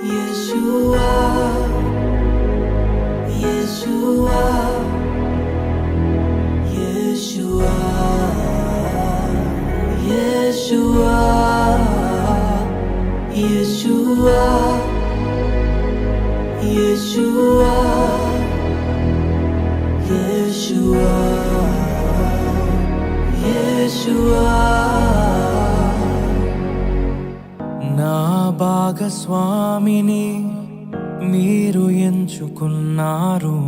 Yeshua, Yeshua, Yeshua, Yeshua, Yeshua, Yeshua, Yeshua, Yeshua. నా భాగస్వామిని మీరు ఎంచుకున్నారు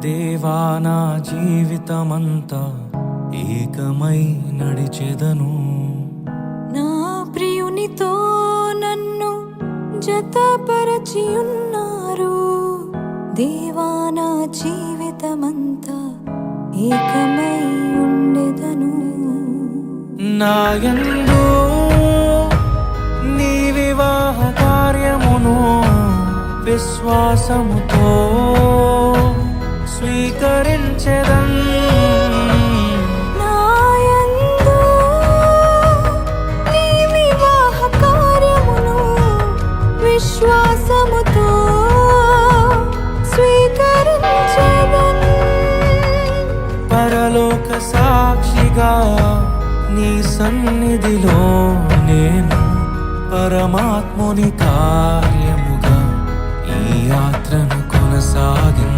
దేవా, నా జీవితమంతా ఏకమై నడిచెదను. నా ప్రియునితో నన్ను జతపరచి ఉన్నారు దేవా, నా జీవితమంతా ఏకమై ఉండెదను. నాయందు నీ వివాహ కార్యమును విశ్వాసముతో స్వీకరించెదన్. నాయందు నీ వివాహ కార్యమును విశ్వాసముతో స్వీకరించెదన్. పరలోక సాక్షిగా నీ సన్నిధిలో నేను పరమాత్ముని కార్యముగా ఈ యాత్రను కొనసాగి